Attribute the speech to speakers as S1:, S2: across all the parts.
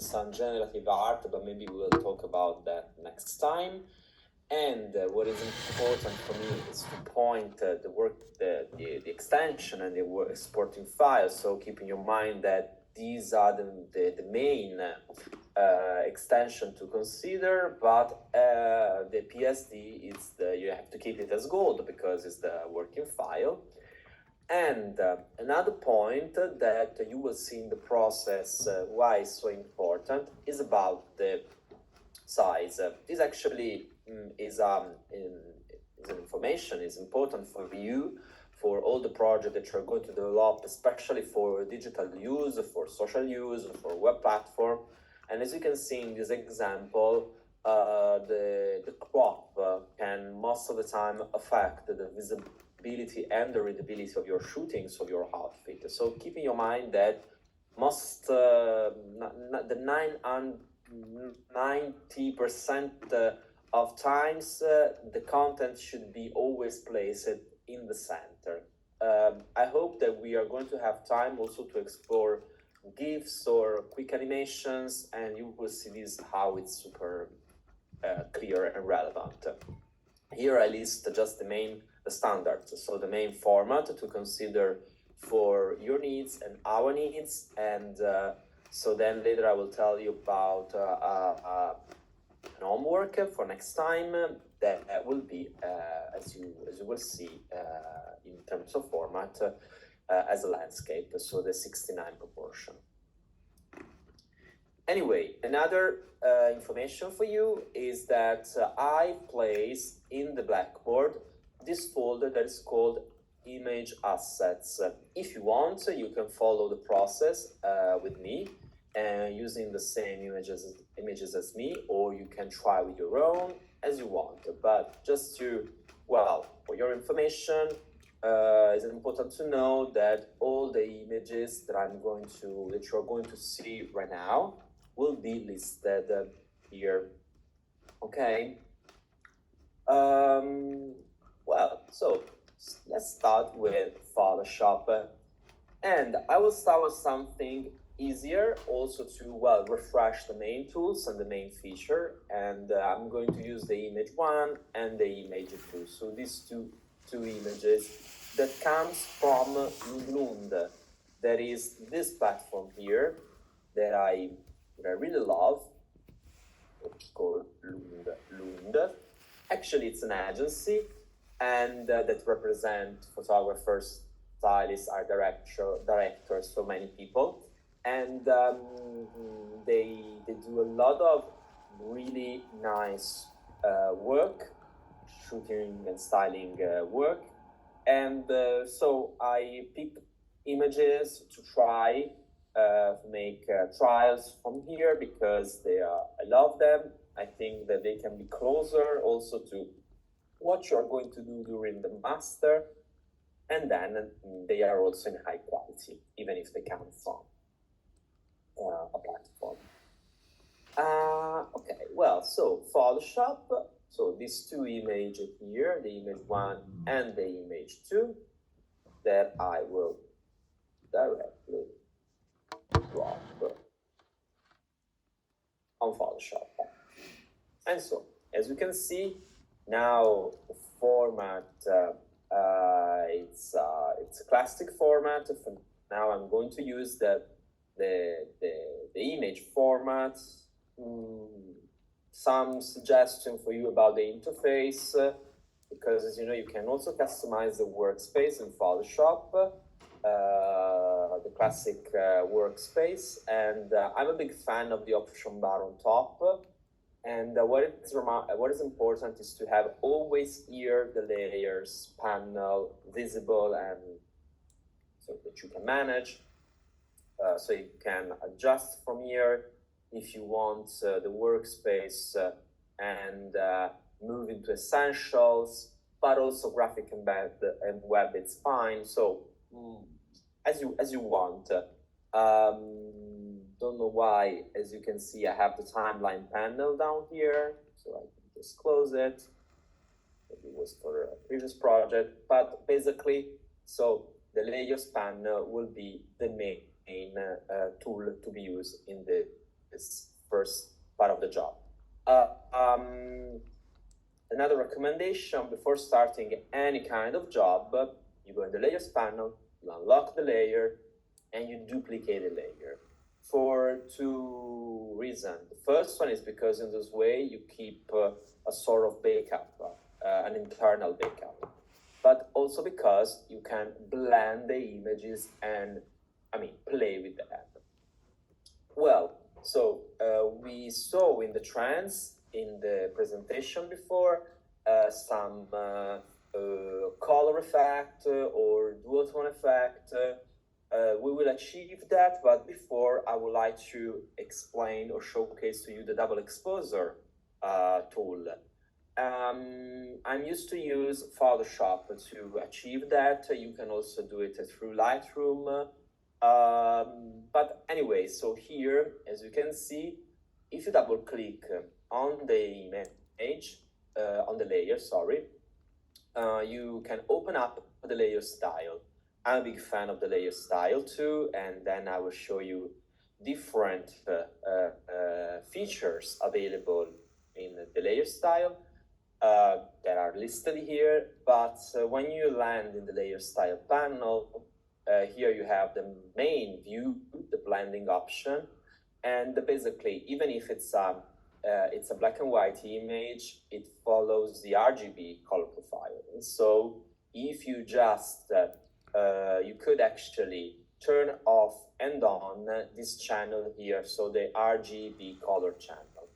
S1: some generative art, but maybe we'll talk about that next time. And what is important for me is to point the extension and the exporting files. So keep in your mind that these are the main extension to consider, but the PSD is you have to keep it as gold because it's the working file. And another point that you will see in the process why it's so important is about the size. This actually is an information, is important for you, for all the projects that you're going to develop, especially for digital use, for social use, for web platform. And as you can see in this example, the crop can most of the time affect the visibility and the readability of your shootings of your outfit. So keep in your mind that most the 90% of times the content should be always placed in the center. I hope that we are going to have time also to explore GIFs or quick animations, and you will see this how it's super clear and relevant. Here I list just the standards, so the main format to consider for your needs and our needs, and so then later I will tell you about an homework for next time that will be, as you will see, in terms of format, as a landscape, so the 69 proportion. Anyway, another information for you is that I place in the Blackboard this folder that is called image assets. If you want, you can follow the process with me using the same images as me, or you can try with your own as you want. But just to, well, for your information, it's important to know that all the images that you're going to see right now will be listed here. Okay. Well, so let's start with Photoshop, and I will start with something easier, also to, well, refresh the main tools and the main feature, and I'm going to use the image 1 and the image 2. So these two images that comes from Lund. That is this platform here that I really love. It's called Lund. Actually, it's an agency, and that represent photographers, stylists, art directors, so many people. And they do a lot of really nice work, shooting and styling work. And so I picked images to try to make trials from here because I love them. I think that they can be closer also to what you're going to do during the master. And then they are also in high quality, even if they come from a platform. Okay, well, so Photoshop, so these two images here, the image 1 and the image 2, that I will directly drop on Photoshop. And so, as you can see, now the format, it's a classic format. For now, I'm going to use the image format. Some suggestion for you about the interface, because as you know, you can also customize the workspace in Photoshop, the classic workspace, and I'm a big fan of the option bar on top. And what is important is to have always here the layers panel visible, and so that you can manage. So you can adjust from here if you want the workspace and move into essentials, but also graphic embed and web, it's fine. So as you want. Don't know why, as you can see, I have the timeline panel down here, so I can just close it. Maybe it was for a previous project, but basically, so the layers panel will be the main tool to be used in this another recommendation before starting any kind of job, you go in the layers panel, you unlock the layer, and you duplicate the layer for two reasons. The first one is because in this way you keep a sort of backup, an internal backup, but also because you can blend the images and, play with that. Well, so we saw in the trends in the presentation before some color effect or duotone effect. We will achieve that, but before I would like to explain or showcase to you the double exposure tool. I'm used to use Photoshop to achieve that. You can also do it through Lightroom. But anyway, so here, as you can see, if you double click on the image, on the layer, sorry, you can open up the layer style. I'm a big fan of the layer style too, and then I will show you different features available in the layer style that are listed here. But when you land in the layer style panel, here you have the main view, the blending option, and basically, even if it's a black and white image, it follows the RGB color profile. And so if you just, you could actually turn off and on this channel here, so the RGB color channel.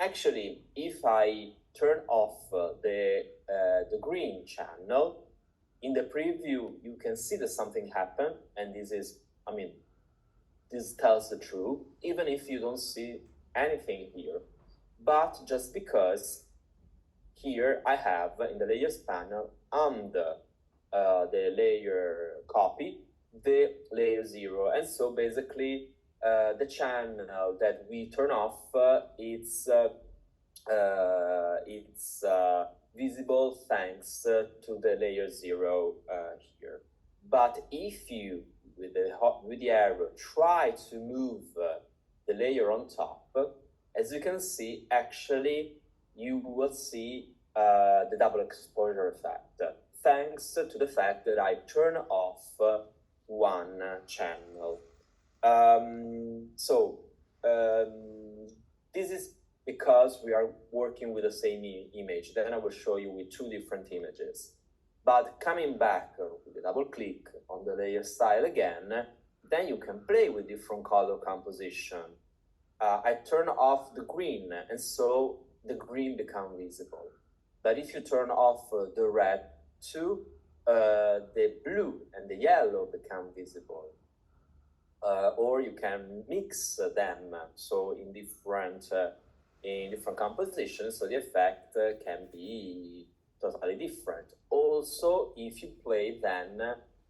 S1: Actually, if I turn off the green channel, in the preview, you can see that something happened, and this is, this tells the truth, even if you don't see anything here. But just because here I have in the layers panel under the layer copy, the layer 0. And so basically the channel that we turn off, it's visible thanks to the layer 0 here. But if you, with the arrow, try to move the layer on top, as you can see, actually, you will see the double exposure effect, thanks to the fact that I turn off one channel. This is because we are working with the same image. Then I will show you with two different images. But coming back with a double click on the layer style again, then you can play with different color composition. I turn off the green, and so the green becomes visible. But if you turn off the red too, the blue and the yellow become visible. Or you can mix them, so in different compositions, so the effect can be totally different. Also, if you play then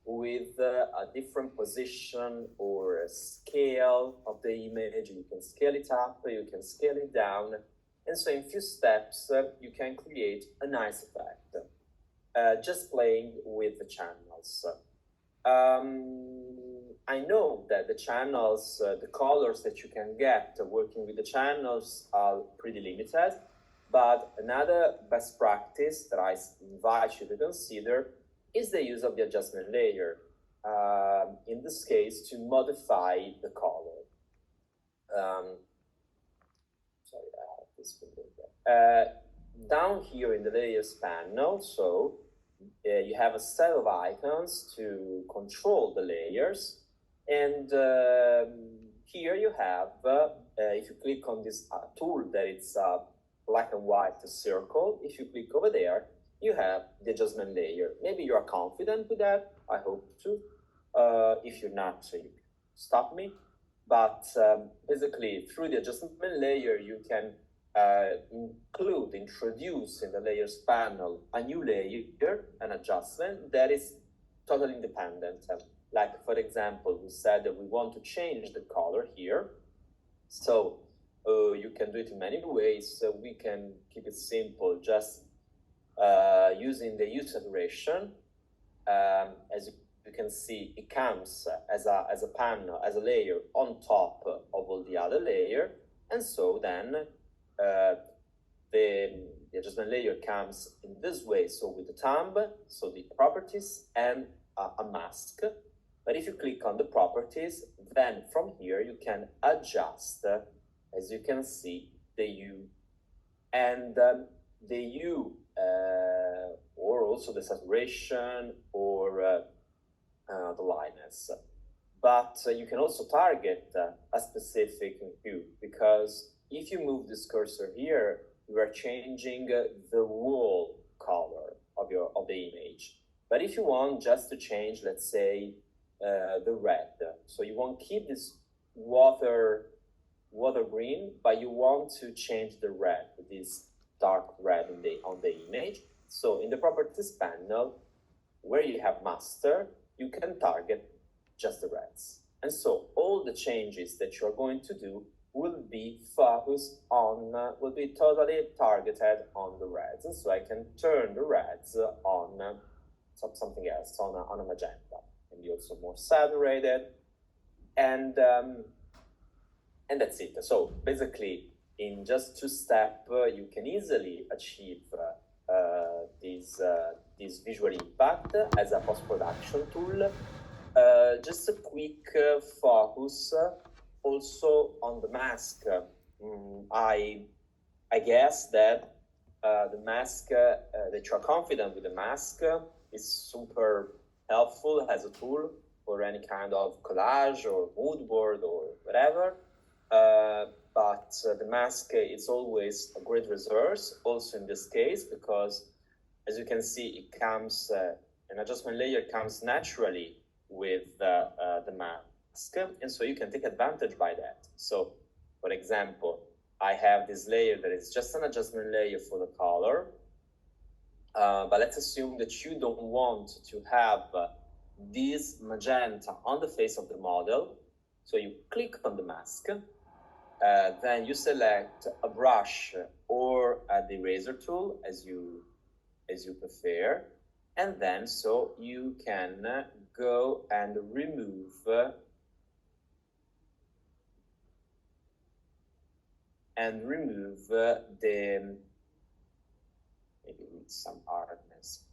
S1: with a different position or a scale of the image, you can scale it up, you can scale it down, and so in few steps you can create a nice effect, just playing with the channels. I know that the channels, the colors that you can get working with the channels are pretty limited, but another best practice that I invite you to consider is the use of the adjustment layer, in this case to modify the color. Sorry, I have this window. Down here in the layers panel, so you have a set of icons to control the layers. And here you have, if you click on this tool that it's a black and white circle, if you click over there, you have the adjustment layer. Maybe you are confident with that, I hope to. If you're not, so you stop me. But basically, through the adjustment layer, you can introduce in the layers panel a new layer, an adjustment that is totally independent. Like, for example, we said that we want to change the color here. So you can do it in many ways. So we can keep it simple, just using the hue saturation. As you can see, it comes as a panel, as a layer on top of all the other layer. And so then the adjustment layer comes in this way, so with the thumb, so the properties and a mask. But if you click on the properties, then from here you can adjust, as you can see, the hue and the hue, or also the saturation or the lightness. But you can also target a specific hue, because if you move this cursor here, you are changing the wall color of the image. But if you want just to change, let's say, the red, so you won't keep this water green, but you want to change the red, this dark red on the image. So in the properties panel, where you have master, you can target just the reds. And so all the changes that you're going to do will be focused on, will be totally targeted on the reds. And so I can turn the reds on something else, on a magenta, and be also more saturated. And that's it. So basically, in just 2 steps, you can easily achieve this visual impact as a post-production tool. Just a quick focus also on the mask. I guess that the mask, that you are confident with the mask, is super helpful as a tool for any kind of collage or mood board or whatever. But the mask is always a great resource, also in this case, because as you can see, it comes, an adjustment layer comes naturally with the mask, and so you can take advantage by that. So, for example, I have this layer that is just an adjustment layer for the color, but let's assume that you don't want to have this magenta on the face of the model. So you click on the mask, then you select a brush or the eraser tool as you prefer, and then so you can go and remove the, maybe with some hardness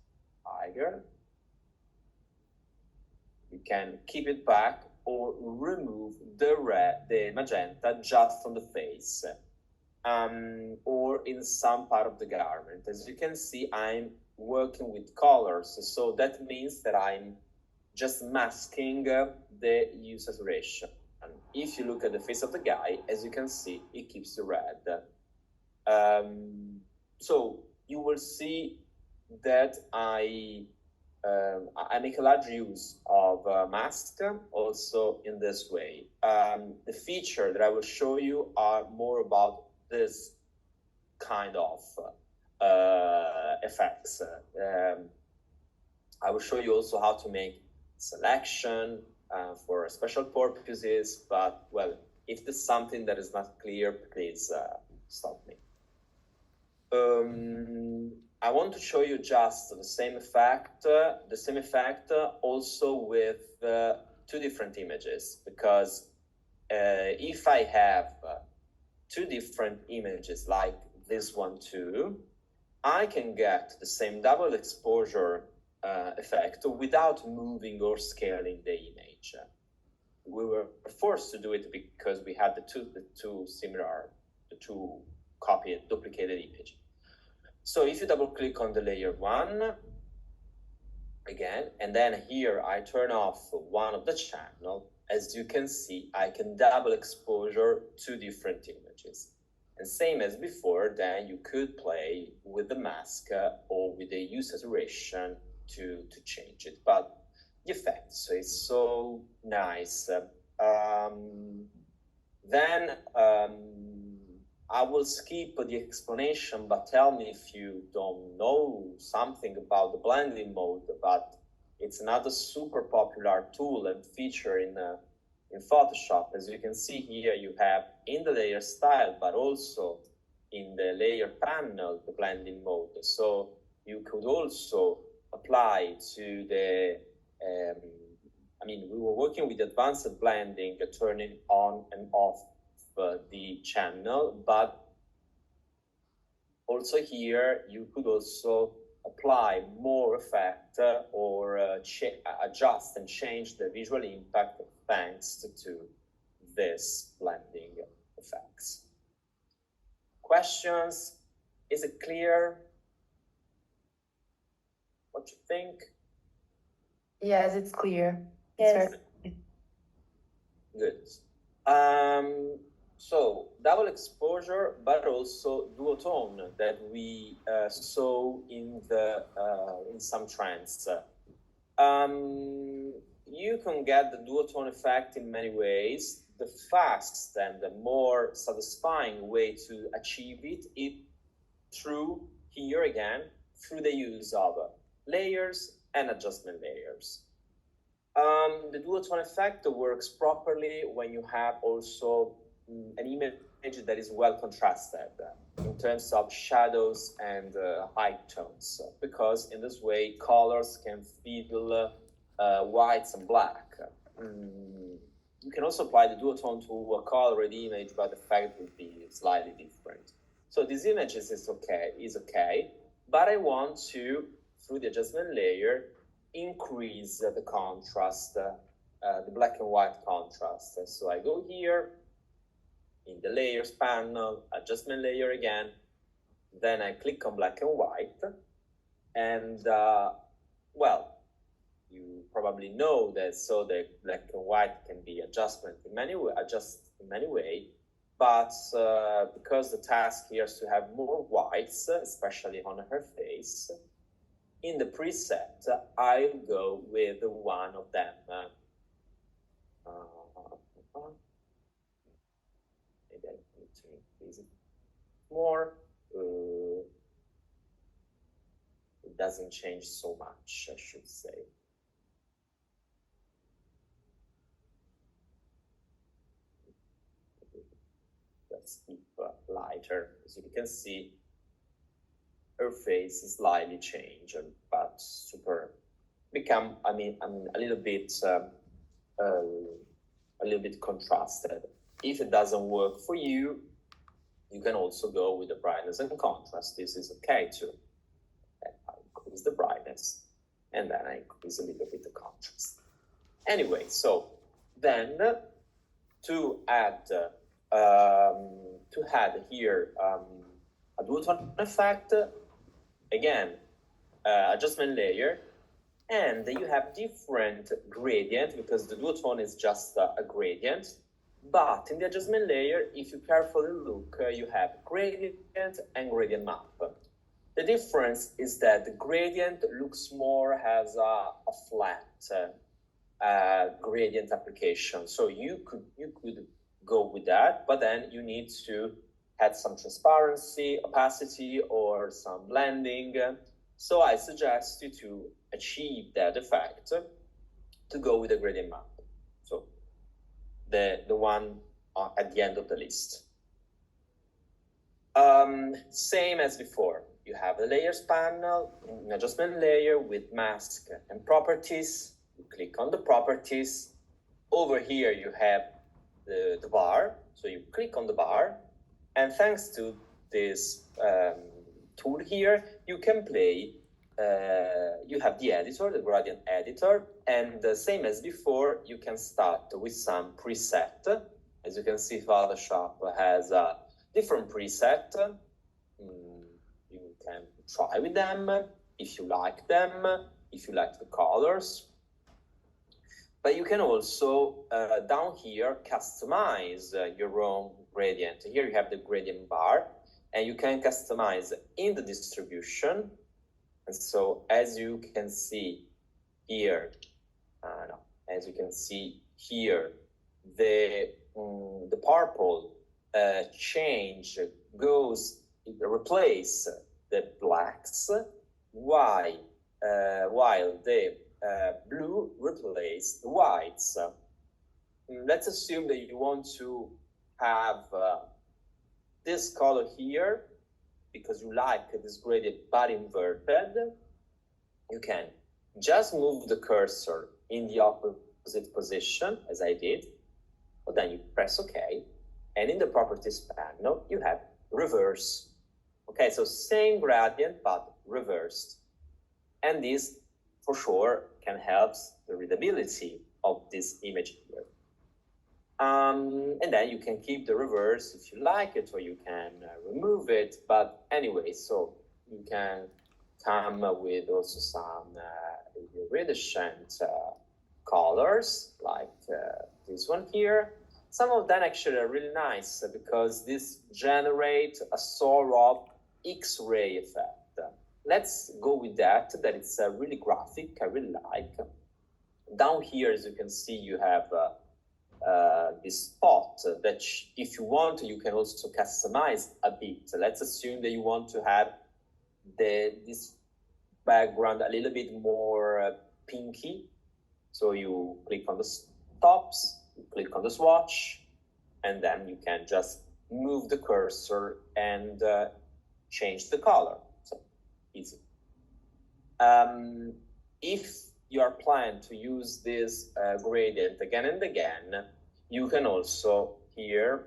S1: higher. You can keep it back or remove the magenta just on the face, or in some part of the garment. As you can see, I'm working with colors, so that means that I'm just masking the hue saturation. And if you look at the face of the guy, as you can see, it keeps the red. So you will see that I make a large use of mask also in this way. The feature that I will show you are more about this kind of effects. I will show you also how to make selection for special purposes, but well, if there's something that is not clear, please stop me. I want to show you just the same effect also with 2 different images, because if I have 2 different images like this one too, I can get the same double exposure effect without moving or scaling the image. We were forced to do it because we had the two copied, duplicated image. So if you double click on the layer 1 again, and then here I turn off one of the channel, as you can see, I can double exposure 2 different images. And same as before, then you could play with the mask or with the hue saturation to change it. But the effect is so nice. Then I will skip the explanation, but tell me if you don't know something about the blending mode. But it's another super popular tool and feature in Photoshop. As you can see here, you have in the layer style, but also in the layer panel, the blending mode. So you could also apply to the, we were working with advanced blending, turning on and off the channel, but Also here, you could also apply more effect or adjust and change the visual impact thanks to this blending effects. Questions? Is it clear? What you think?
S2: Yes, it's clear.
S3: Yes.
S1: Good. So double exposure, but also duotone that we saw in the in some trends. You can get the duotone effect in many ways. The fast and the more satisfying way to achieve it is through, here again, through the use of layers and adjustment layers. The duotone effect works properly when you have also an image that is well contrasted in terms of shadows and high tones, because in this way colors can feel whites and black. You can also apply the duotone to a colored image, but the effect would be slightly different. So this image is okay, but I want to, through the adjustment layer, increase the contrast, the black and white contrast. So I go here in the layers panel, adjustment layer again, then I click on black and white, and well, you probably know that, so the black and white can be adjusted in many ways, but because the task here is to have more whites, especially on her face, in the preset, I'll go with one of them. Maybe I need to increase it more. It doesn't change so much, I should say. Let's keep lighter. As you can see, her face is slightly changed, but super become. I mean, a little bit contrasted. If it doesn't work for you, you can also go with the brightness and contrast. This is okay too. And I increase the brightness, and then I increase a little bit the contrast. Anyway, so then to add here a duotone effect, again, adjustment layer, and you have different gradient because the duotone is just a gradient. But in the adjustment layer, if you carefully look, you have gradient and gradient map. The difference is that the gradient looks more as a flat gradient application. So you could go with that, but then you need to add some transparency, opacity, or some blending. So I suggest you to achieve that effect to go with the gradient map. So the one at the end of the list. Same as before, you have the layers panel, an adjustment layer with mask and properties. You click on the properties. Over here you have the bar, so you click on the bar, and thanks to this tool here, you can play, you have the editor, the gradient editor, and the same as before, you can start with some preset. As you can see, Photoshop has a different preset. You can try with them if you like them, if you like the colors. But you can also, down here, customize your own gradient. Here you have the gradient bar, and you can customize in the distribution. And so, as you can see here, the purple change goes, replace the blacks, while the blue replace the whites. Let's assume that you want to have this color here because you like this gradient but inverted. You can just move the cursor in the opposite position as I did, but then you press OK, and in the properties panel you have reverse. Okay, so same gradient, but reversed. And this, for sure, can help the readability of this image here. And then you can keep the reverse if you like it, or you can remove it. But anyway, so you can come with also some iridescent colors, like this one here. Some of them actually are really nice because this generate a sort of X-ray effect. Let's go with that it's really graphic, I really like. Down here, as you can see, you have this spot that if you want, you can also customize a bit. Let's assume that you want to have this background a little bit more pinky. So you click on the tops, you click on the swatch, and then you can just move the cursor and change the color. So easy. If you are planning to use this gradient again and again, you can also here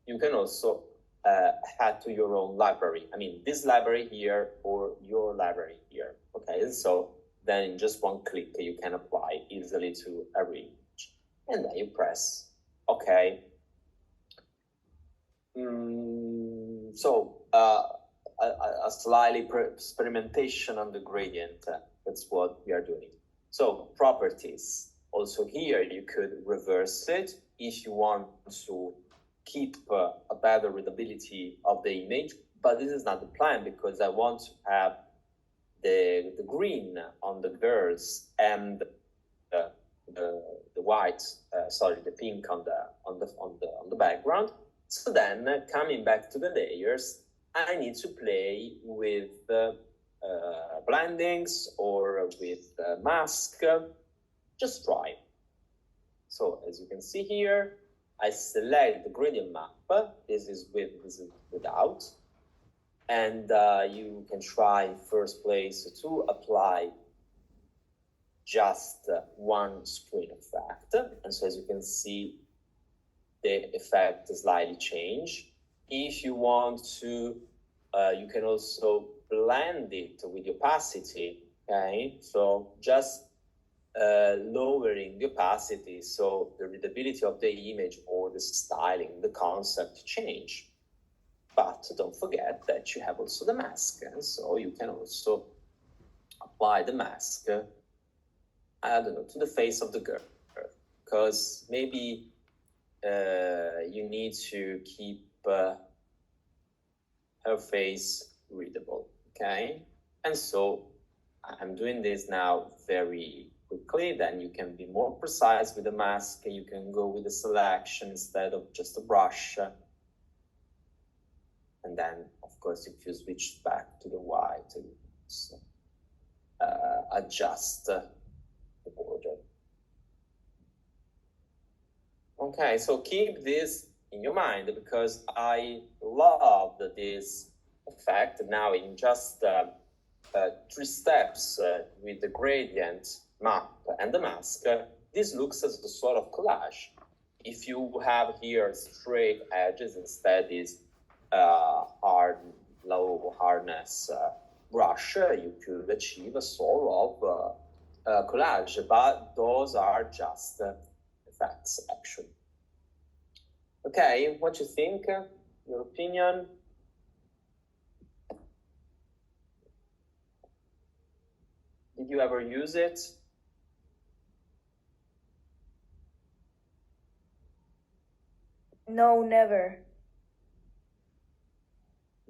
S1: you can also add to your own library. I mean, this library here or your library here. Okay, so then in just one click you can apply easily to every image, and then you press OK. So a slightly experimentation on the gradient. That's what we are doing. So properties. Also here you could reverse it if you want to keep a better readability of the image, but this is not the plan because I want to have the green on the girls and the white, the pink on the background. So then coming back to the layers, I need to play with blendings or with mask. Just try. So as you can see here, I select the gradient map. This is with, this is without. And you can try in first place to apply just one screen effect. And so as you can see, the effect slightly change. If you want to, you can also blend it with the opacity, okay? So just lowering the opacity so the readability of the image or the styling, the concept change. But don't forget that you have also the mask, and so you can also apply the mask, I don't know, to the face of the girl, because maybe you need to keep her face readable, okay? And so I'm doing this now very quickly, then you can be more precise with the mask, you can go with the selection instead of just a brush. And then, of course, if you switch back to the white, you adjust the border. Okay, so keep this in your mind because I love this effect now in just 3 steps with the gradient map and the mask. This looks as a sort of collage. If you have here straight edges, instead is low hardness brush, you could achieve a sort of collage, but those are just effects actually. Okay, what you think? Your opinion? Did you ever use it?
S2: No, never.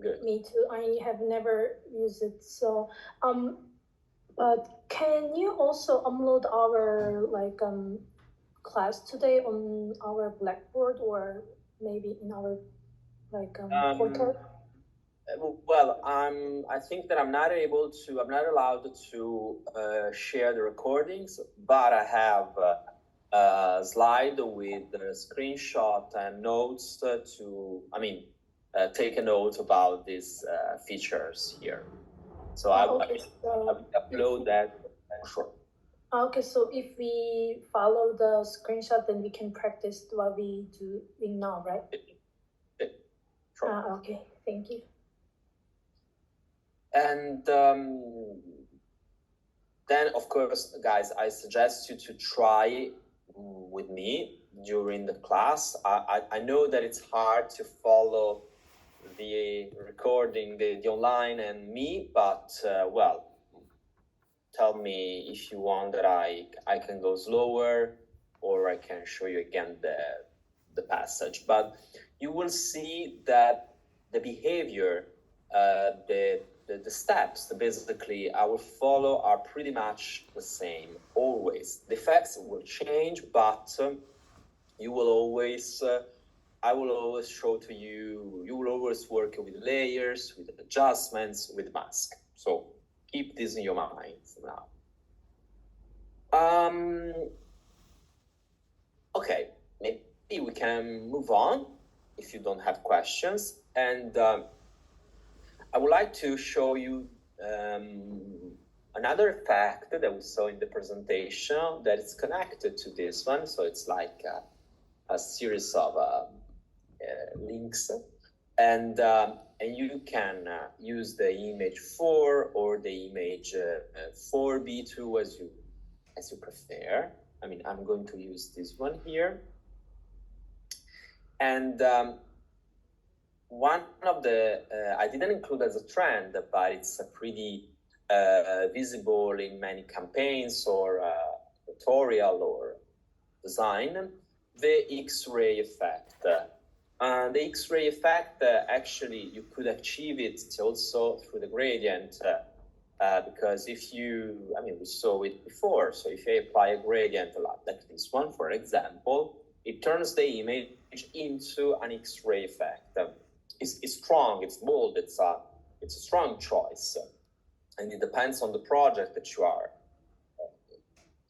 S1: Good.
S3: Me too. I have never used it. So, but can you also upload our class today on our Blackboard or maybe in our portal?
S1: Well, I think that I'm not allowed to share the recordings, but I have a slide with a screenshot and notes take a note about these features here. So I will upload that for sure.
S3: Okay, so if we follow the screenshot, then we can practice what we do now, right?
S1: problem.
S3: Okay, thank you.
S1: And then, of course, guys, I suggest you to try with me during the class. I know that it's hard to follow the recording, the online and me, but well, tell me if you want that I can go slower, or I can show you again the passage. But you will see that the behavior, the steps, basically I will follow are pretty much the same always. The effects will change, but you will always I will always show to you. You will always work with layers, with adjustments, with mask. So keep this in your mind now. Okay, maybe we can move on if you don't have questions. And I would like to show you another effect that we saw in the presentation that is connected to this one. So it's like a series of links, and you can use the image 4 or the image 4b2 as you prefer. I mean, I'm going to use this one here. And one of the, I didn't include as a trend, but it's a pretty visible in many campaigns or tutorial or design, the X-ray effect. The X-ray effect, actually, you could achieve it also through the gradient, because if you, I mean, we saw it before, so if you apply a gradient like this one, for example, it turns the image into an X-ray effect. It's strong, it's bold, it's a strong choice, and it depends on the project that you are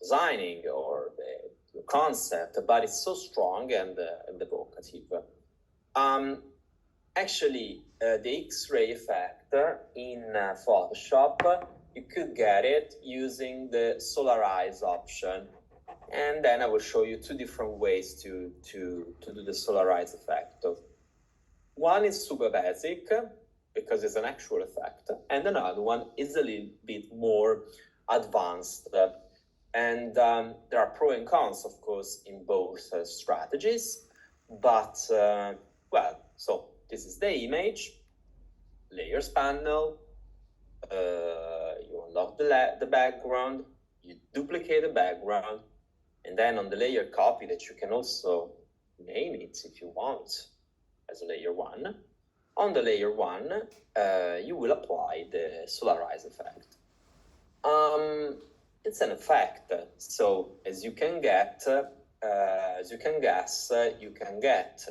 S1: designing or the concept, but it's so strong and evocative. Actually, the X-ray effect in Photoshop, you could get it using the Solarize option. And then I will show you two different ways to do the Solarize effect. One is super basic, because it's an actual effect, and another one is a little bit more advanced. And there are pros and cons, of course, in both strategies. But, well, so this is the image, layers panel, you unlock the background, you duplicate the background, and then on the layer copy that you can also name it if you want as layer 1. On the layer 1, you will apply the Solarize effect. It's an effect, so as you can get, as you can guess, you can get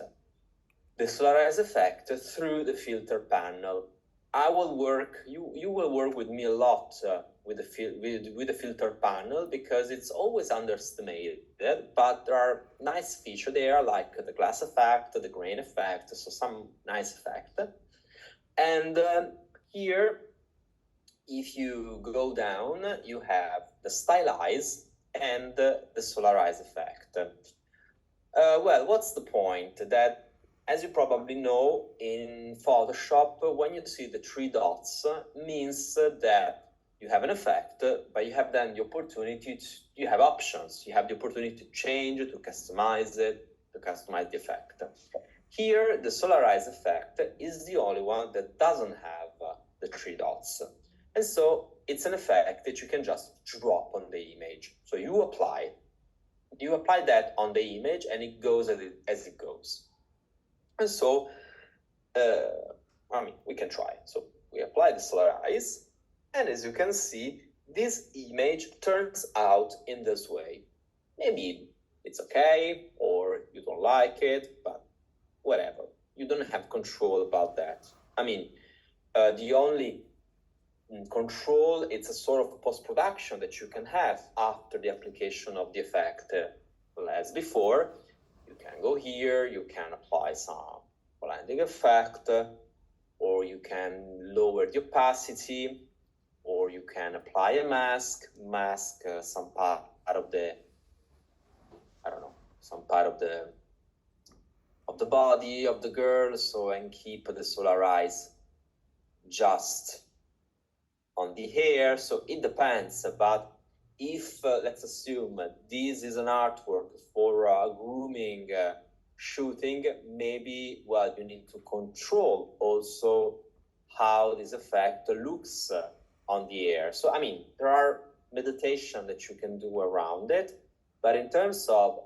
S1: the Solarize effect through the filter panel. I will work, you will work with me a lot with the filter panel, because it's always underestimated, but there are nice features there, like the glass effect, the grain effect, so some nice effect. And here, if you go down, you have the Stylize and the Solarize effect. Well, what's the point? That, as you probably know, in Photoshop, when you see the 3 dots, means that you have an effect, but you have then the opportunity you have options. You have the opportunity to change, to customize it, to customize the effect. Here, the Solarize effect is the only one that doesn't have the 3 dots. And so it's an effect that you can just drop on the image. So you apply that on the image, and it goes as it goes. And so, I mean, we can try. So we apply the Solarize, and as you can see, this image turns out in this way. Maybe it's okay, or you don't like it, but whatever. You don't have control about that. I mean, the only control, it's a sort of post-production that you can have after the application of the effect. As before, you can go here, you can apply some blending effect, or you can lower the opacity, or you can apply a mask some part of the, I don't know, some part of of the body of the girl, so and keep the solar eyes just on the hair. So it depends, but if let's assume this is an artwork for grooming shooting, maybe, well, you need to control also how this effect looks on the air. So I mean, there are meditation that you can do around it, but in terms of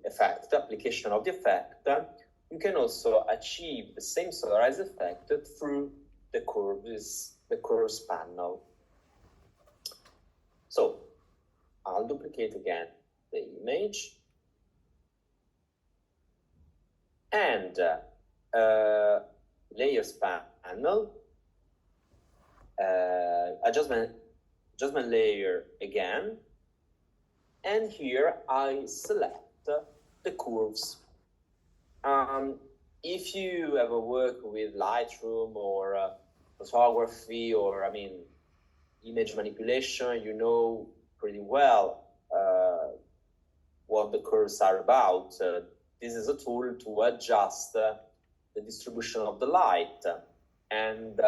S1: effect, application of the effect, you can also achieve the same solarized effect through the curves panel. So I'll duplicate again the image and layers panel, adjustment layer again, and here I select the curves. If you ever work with Lightroom or photography, or I mean image manipulation, you know pretty well what the curves are about. This is a tool to adjust the distribution of the light, and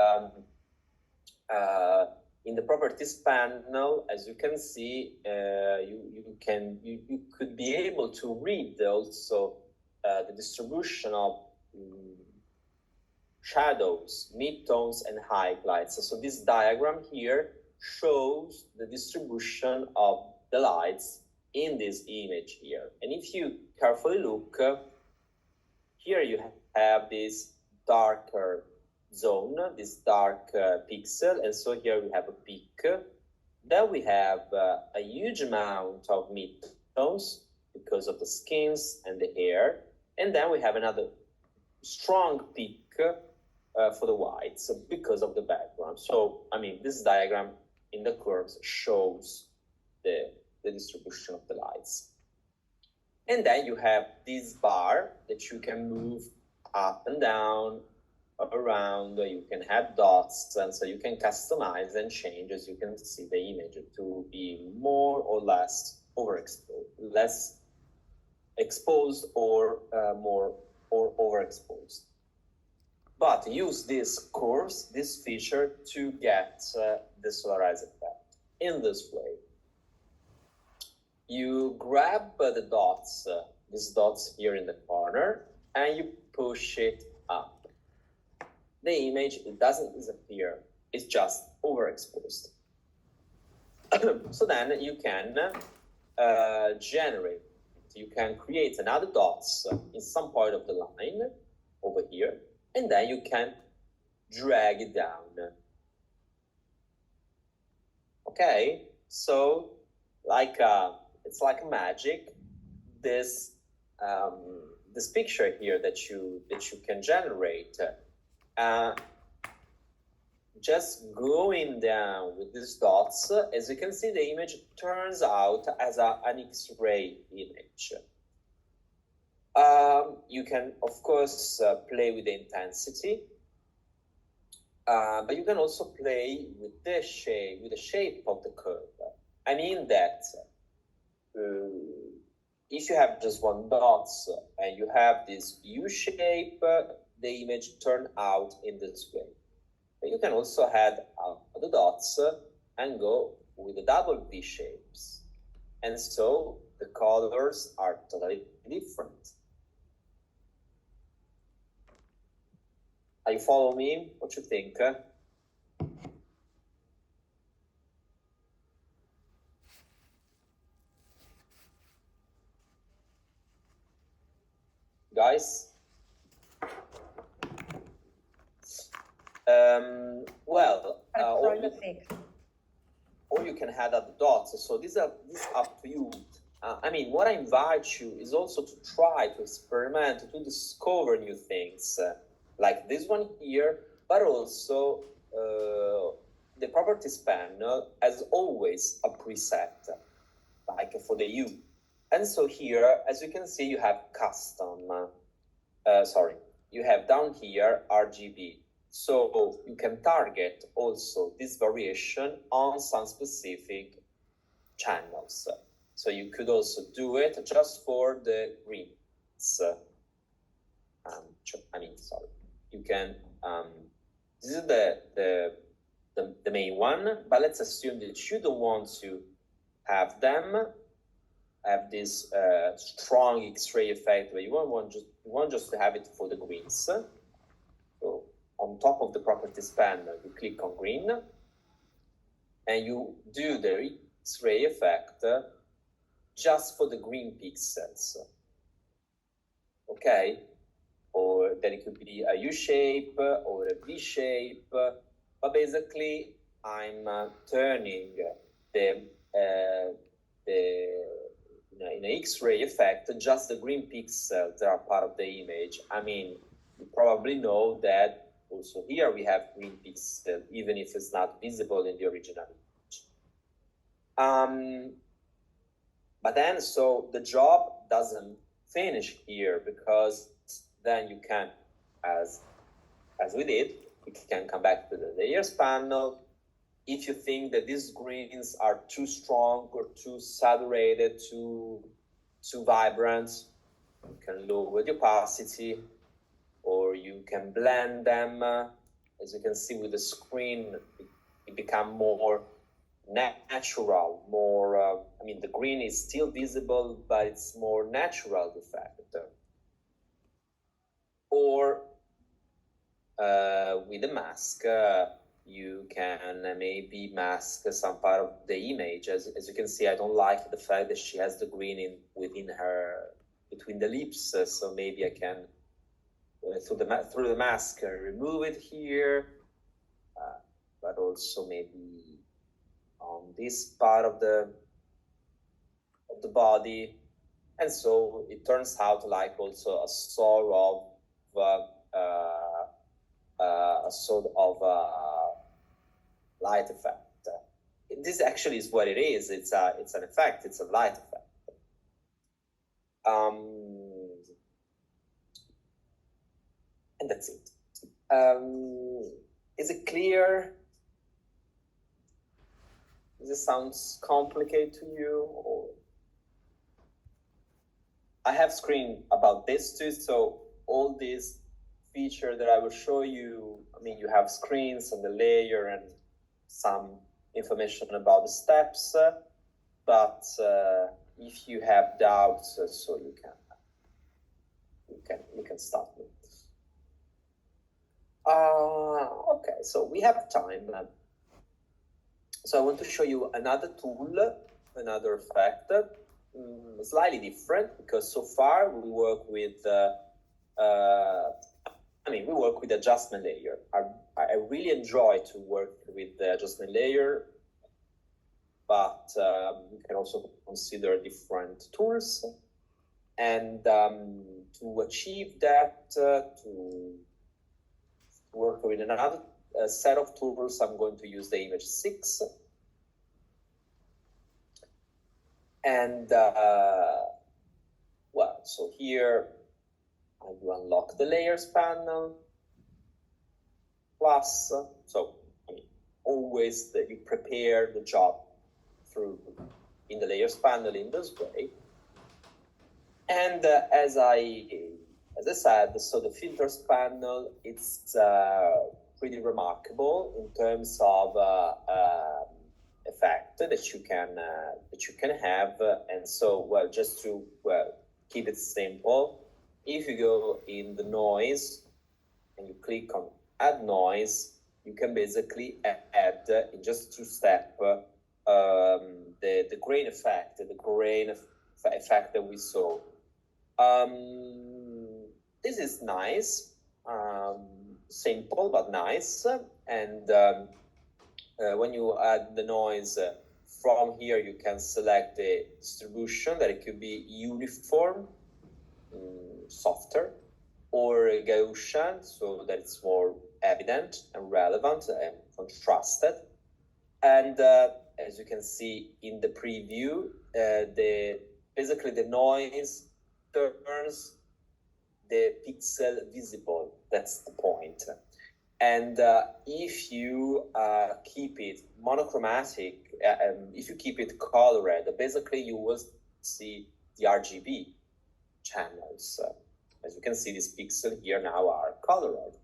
S1: in the properties panel, as you can see, you could be able to read also the distribution of shadows, midtones, and highlights. So this diagram here shows the distribution of the lights in this image here. And if you carefully look, here you have this darker zone, this dark pixel, and so here we have a peak. Then we have a huge amount of midtones because of the skins and the hair, and then we have another strong peak for the whites because of the background. So I mean, this diagram in the curves shows the distribution of the lights. And then you have this bar that you can move up and down, around. You can have dots, and so you can customize and change, as you can see, the image to be more or less overexposed, less exposed, or more or overexposed. But use these curves, this feature, to get the solarized effect in this way. You grab the dots, these dots here in the corner, and you push it up. The image, it doesn't disappear, it's just overexposed. So then you can generate, you can create another dots in some point of the line over here, and then you can drag it down. Okay, so like it's like magic. This this picture here that you can generate. Just going down with these dots, as you can see, the image turns out as an X-ray image. You can, of course, play with the intensity, but you can also play with the shape of the curve. I mean that if you have just one dot and you have this U shape, the image turn out in this way. But you can also add the dots and go with the double V shapes. And so the colors are totally different. Are you follow me? What you think? Guys? Well, or you can add up the dots. So this is up to you. I mean, what I invite you is also to try to experiment, to discover new things, like this one here, but also the properties panel has always a preset, like for the U. And so here, as you can see, you have custom, you have down here RGB. So you can target also this variation on some specific channels. So you could also do it just for the greens. can, this is the main one, but let's assume that you don't want to have this strong X-ray effect, but you want just to have it for the greens. So on top of the properties panel, you click on green, and you do the X-ray effect just for the green pixels. Okay? Or then it could be a U shape or a V shape, but basically I'm turning the in an X-ray effect just the green pixels that are part of the image. I mean, you probably know that also here we have green pixel, even if it's not visible in the original image. But then, so the job doesn't finish here, because then you can, as we did, you can come back to the layers panel. If you think that these greens are too strong or too saturated, too vibrant, you can lower the opacity, or you can blend them. As you can see with the screen, it become more natural, more, I mean, the green is still visible, but it's more natural effect. Or with the mask, you can maybe mask some part of the image. As you can see, I don't like the fact that she has the green between the lips, so maybe I can, through the mask, remove it here, but also maybe on this part of the body. And so it turns out like also a sort of light effect. This actually is what it is. It's an effect. It's a light effect. And that's it. Is it clear? Does it sound complicated to you? Or I have screen about this too, so all these features that I will show you, I mean, you have screens and the layer and some information about the steps, but if you have doubts, so you can start with. Okay, so we have time. So I want to show you another tool, another effect, slightly different, because so far we work with, we work with adjustment layer. I really enjoy to work with the adjustment layer, but you can also consider different tools. And to achieve that, to work with another set of tools, I'm going to use the image 6. And, well, so here I will unlock the layers panel. Plus, so I mean, always that you prepare the job in the layers panel in this way. And as I said, so the filters panel, it's pretty remarkable in terms of effect that you can have. And so, well, just to keep it simple, if you go in the noise and you click on add noise, you can basically add in just 2 steps the grain effect, effect that we saw. This is nice, simple but nice. And when you add the noise from here, you can select the distribution, that it could be uniform, softer, or Gaussian, so that it's more evident and relevant and contrasted. And as you can see in the preview, basically the noise turns the pixel visible. That's the point. And if you keep it monochromatic, if you keep it colored, basically you will see the RGB channels. As you can see, these pixels here now are colored.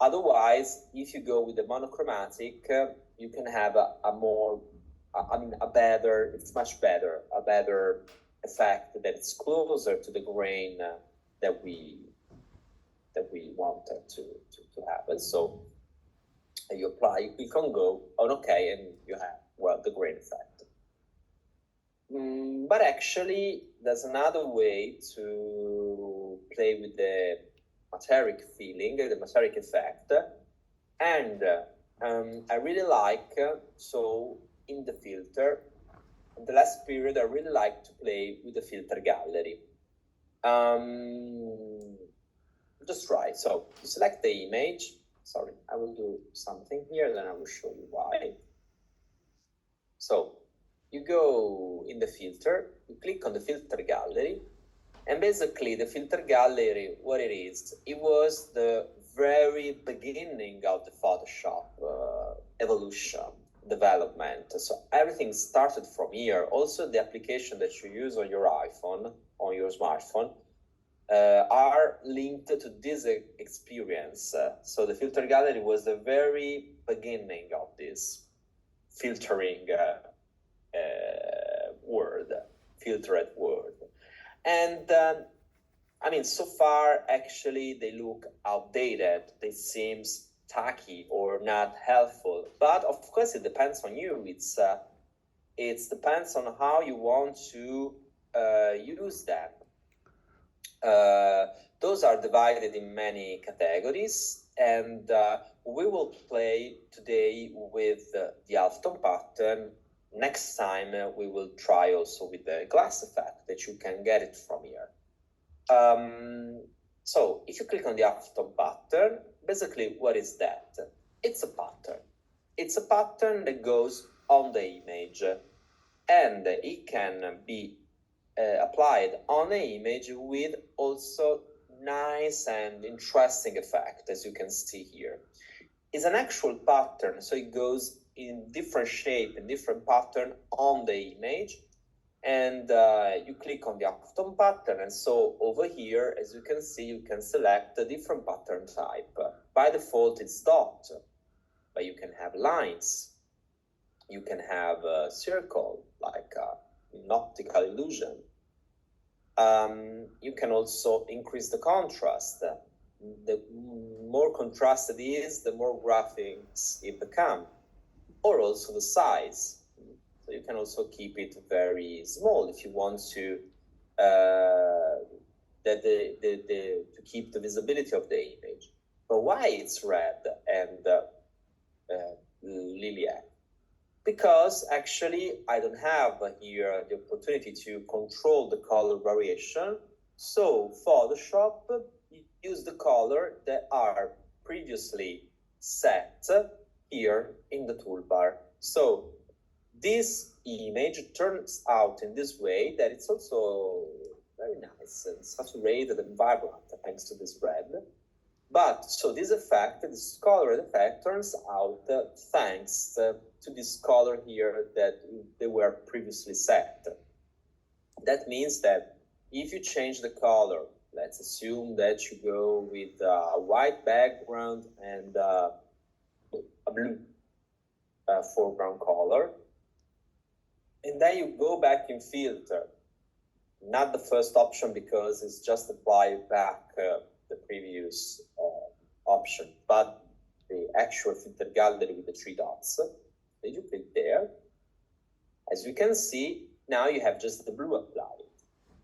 S1: Otherwise, if you go with the monochromatic, you can have a better, it's much better, a better effect that is closer to the grain that we wanted to happen. So you apply, you click on go, on OK, and you have, well, the grain effect. But actually, there's another way to play with the materic feeling, the materic effect, and I really like, so in the filter, in the last period, I really like to play with the filter gallery. Just try. So you select the image. Sorry, I will do something here, then I will show you why. So you go in the filter, you click on the filter gallery, and basically the filter gallery, what it is, it was the very beginning of the Photoshop evolution, development. So everything started from here. Also the application that you use on your iPhone, on your smartphone, are linked to this experience. So the filter gallery was the very beginning of this filtering word, filtered word. And I mean, so far, actually, they look outdated. They seem tacky or not helpful. But of course, it depends on you. It depends on how you want to use them. Those are divided in many categories, and we will play today with the halftone pattern. Next time we will try also with the glass effect that you can get it from here. So if you click on the halftone pattern, basically what is that? It's a pattern. It's a pattern that goes on the image, and it can be applied on the image with also nice and interesting effect, as you can see here. It's an actual pattern, so it goes in different shape and different pattern on the image, and you click on the halftone pattern, and so over here, as you can see, you can select a different pattern type. By default, it's dot, but you can have lines, you can have a circle, like an optical illusion. You can also increase the contrast. The more contrasted it is, the more graphics it becomes, or also the size. So you can also keep it very small if you want to to keep the visibility of the image. But why it's red and lilac? Because actually I don't have here the opportunity to control the color variation. So Photoshop use the color that are previously set here in the toolbar. So this image turns out in this way that it's also very nice and saturated and vibrant thanks to this red. But so this effect, this colored effect, turns out thanks to this color here that they were previously set. That means that if you change the color, let's assume that you go with a white background and a blue foreground color, and then you go back in filter, not the first option because it's just apply back the previous option, but the actual filter gallery with the three dots. Then you click there. As you can see, now you have just the blue applied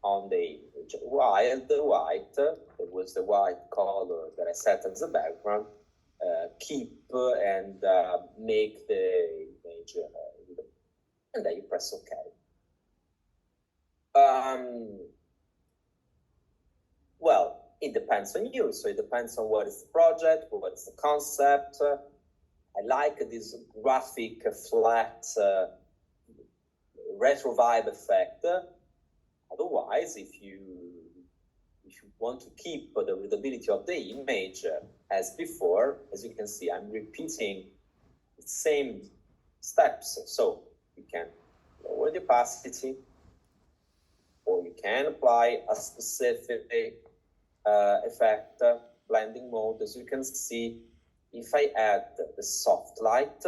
S1: on the image, while the white, it was the white color that I set as a background, keep and make the image, and then you press OK. Well, it depends on you, so it depends on what is the project, what is the concept. I like this graphic, flat, retro vibe effect. Otherwise, if you want to keep the readability of the image as before, as you can see, I'm repeating the same steps. So you can lower the opacity, or you can apply a specific effect, blending mode. As you can see, if I add the soft light,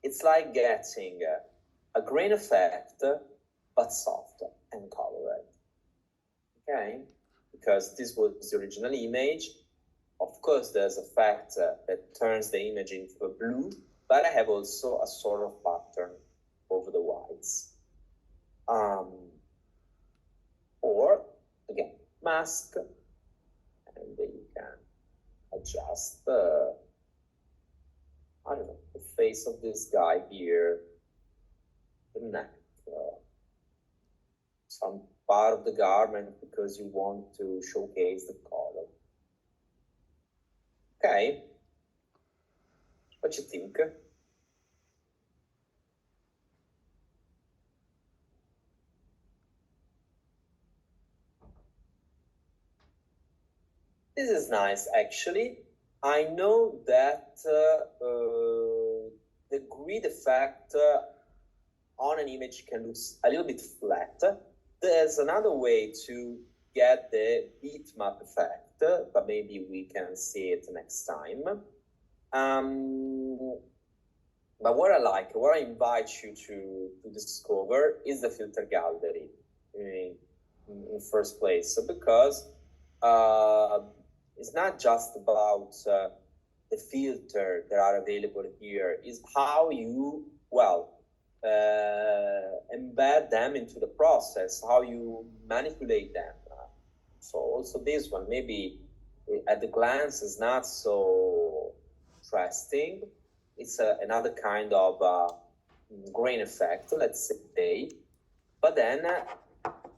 S1: it's like getting a grain effect, but soft and colored. Okay, because this was the original image. Of course, there's a effect that turns the image into a blue, but I have also a sort of pattern over the whites. Or again, mask, and then you can adjust I don't know, the face of this guy here, the neck, some part of the garment because you want to showcase the color. Okay, what you think? This is nice, actually. I know that the grid effect on an image can look a little bit flat. There's another way to get the bitmap effect, but maybe we can see it next time. But what I invite you to discover is the filter gallery in first place, because it's not just about the filter that are available here, is how you, embed them into the process, how you manipulate them. So also this one, maybe at the glance is not so interesting. It's another kind of grain effect, let's say. But then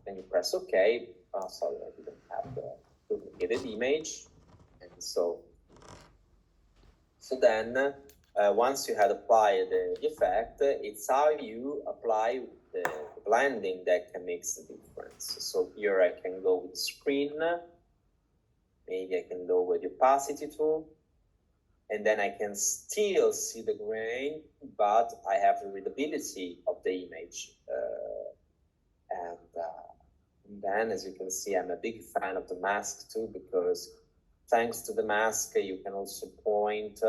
S1: when you press OK, sorry, I didn't have the duplicated image. And so then once you had applied the effect, it's how you apply the blending that can make the difference. So here I can go with the screen, maybe I can go with the opacity tool, and then I can still see the grain, but I have the readability of the image. And then, as you can see, I'm a big fan of the mask too, because thanks to the mask, you can also point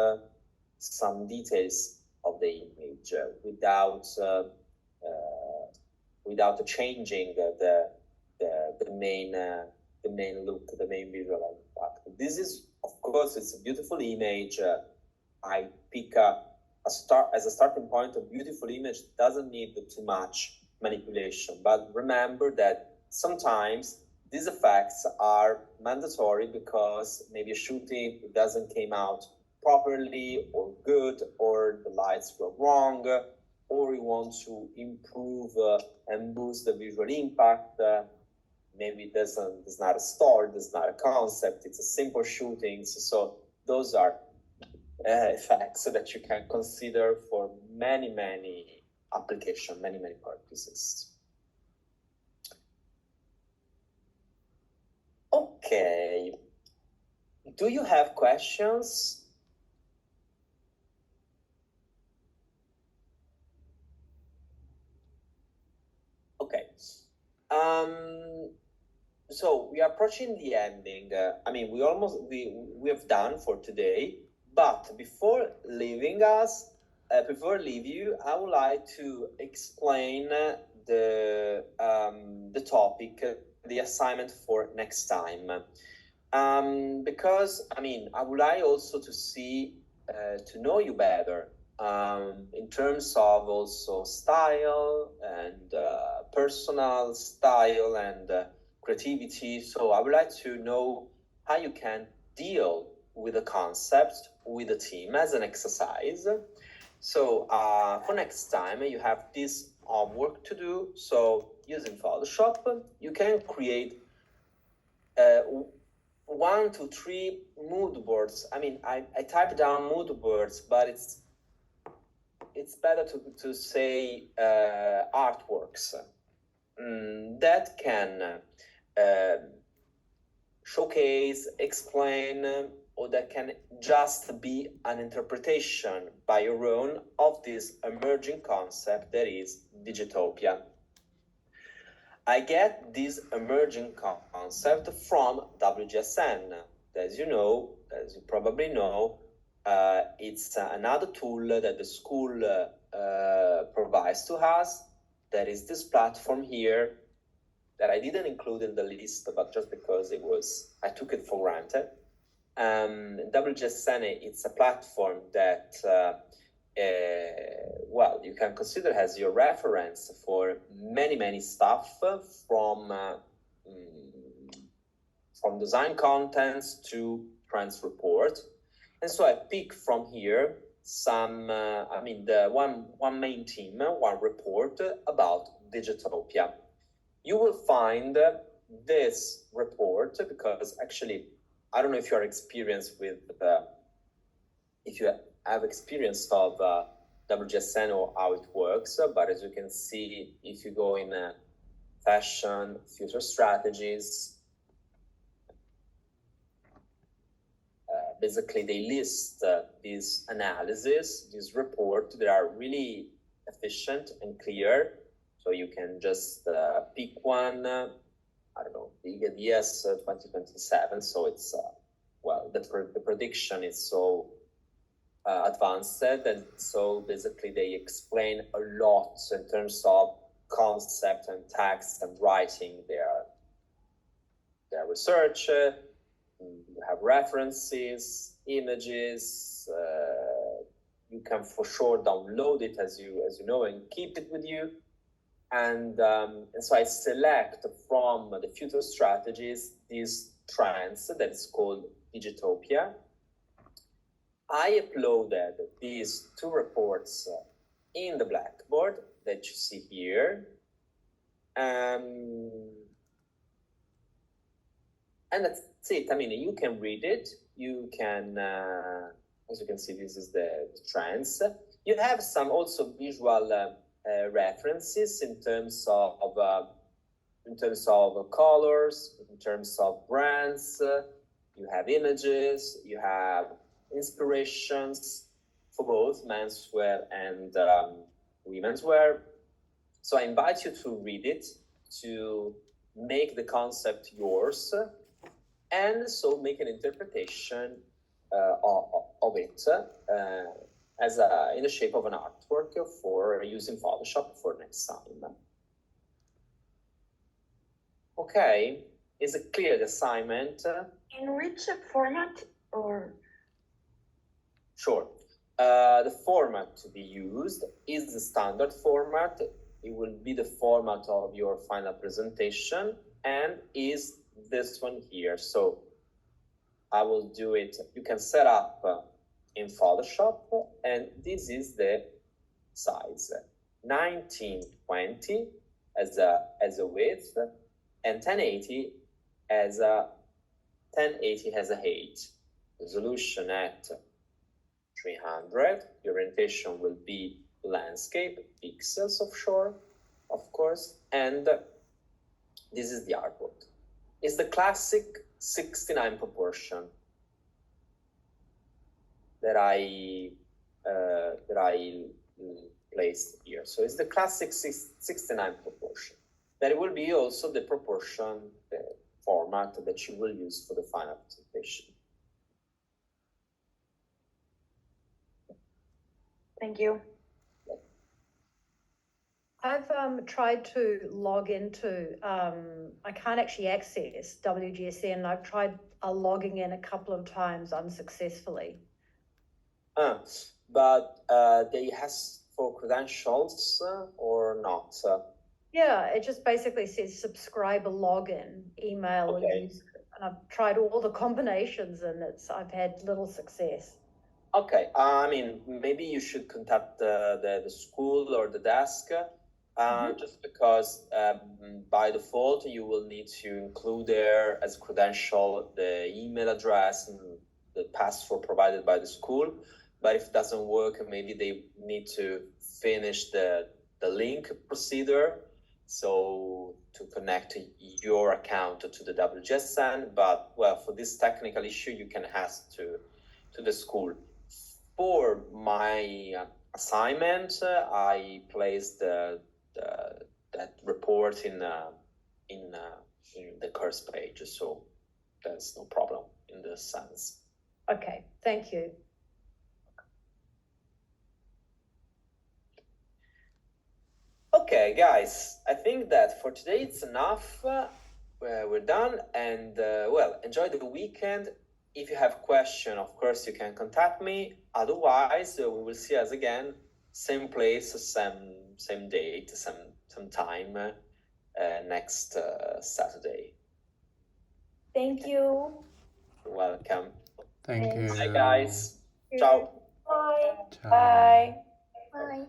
S1: some details of the image without changing the main look, the main visual impact. This is, of course, it's a beautiful image. I pick as a starting point. A beautiful image doesn't need too much manipulation, but remember that sometimes these effects are mandatory because maybe a shooting doesn't came out properly or good, or the lights were wrong, or you want to improve and boost the visual impact. Maybe there's not a story, there's not a concept, it's a simple shooting. So those are effects that you can consider for many applications, many purposes. Okay, do you have questions? Okay. So we are approaching the ending. I mean, we have done for today. But before leaving you, I would like to explain the topic, the assignment for next time. Because I mean, I would like also to see, to know you better. In terms of also style and personal style and creativity. So I would like to know how you can deal with the concept with the team as an exercise. So for next time, you have this homework to do. So using Photoshop, you can create 1 to 3 mood boards. I mean, I typed down mood boards, but it's better to say artworks that can showcase, explain, or that can just be an interpretation by your own of this emerging concept that is Digitopia. I get this emerging concept from WGSN. As you probably know, It's another tool that the school provides to us. That is this platform here that I didn't include in the list, but just because I took it for granted. WGSN, it's a platform that, you can consider as your reference for many stuff from design contents to trends report. And so I pick from here some, the one main theme, one report about Digitopia. You will find this report because actually, I don't know if you are experienced with, if you have experience of WGSN or how it works, but as you can see, if you go in fashion, future strategies, basically they list these analysis, this report, they are really efficient and clear. So you can just pick one, big ideas 2027. So it's, the prediction is so advanced, and so basically they explain a lot in terms of concept and text and writing their research. You have references, images. You can for sure download it as you know and keep it with you. And so I select from the future strategies these trends that is called Digitopia. I uploaded these two reports in the Blackboard that you see here. And that's it. You can read it. You can, as you can see, this is the trends. You have some also visual references in terms of colors, in terms of brands. You have images. You have inspirations for both menswear and women's wear. So I invite you to read it, to make the concept yours, and so make an interpretation of it in the shape of an artwork for using Photoshop for next time. Okay, is it clear, the assignment?
S2: In which format or?
S1: Sure. The format to be used is the standard format. It will be the format of your final presentation and is this one here. So I will do it. You can set up in Photoshop, and this is the size 1920 as a width, and 1080 as a height. Resolution at 300. The orientation will be landscape, pixels offshore, of course, and this is the artwork. It's the classic 69 proportion that I placed here. So it's the classic 69 proportion. That will be also the proportion, the format that you will use for the final presentation.
S2: Thank you.
S4: I've tried to log into, I can't actually access WGSN. I've tried logging in a couple of times unsuccessfully.
S1: But they has for credentials or not?
S4: Yeah, it just basically says subscriber login, email,
S1: Okay.
S4: and user. And I've tried all the combinations and I've had little success.
S1: Okay, maybe you should contact the school or the desk, just because by default you will need to include there as credential the email address and the password provided by the school. But if it doesn't work, maybe they need to finish the link procedure, so to connect your account to the WGSN. But well, for this technical issue, you can ask to the school. For my assignment, I placed that report in the course page, so there's no problem in this sense.
S4: Okay, thank you.
S1: Okay, guys, I think that for today it's enough. We're done, and well, enjoy the weekend. If you have question, of course, you can contact me. Otherwise, we will see us again, same place, same date, some time next Saturday.
S3: Thank you.
S1: You're welcome.
S5: Thank you.
S1: Bye, guys. Ciao.
S3: Bye.
S5: Ciao.
S2: Bye.
S3: Bye.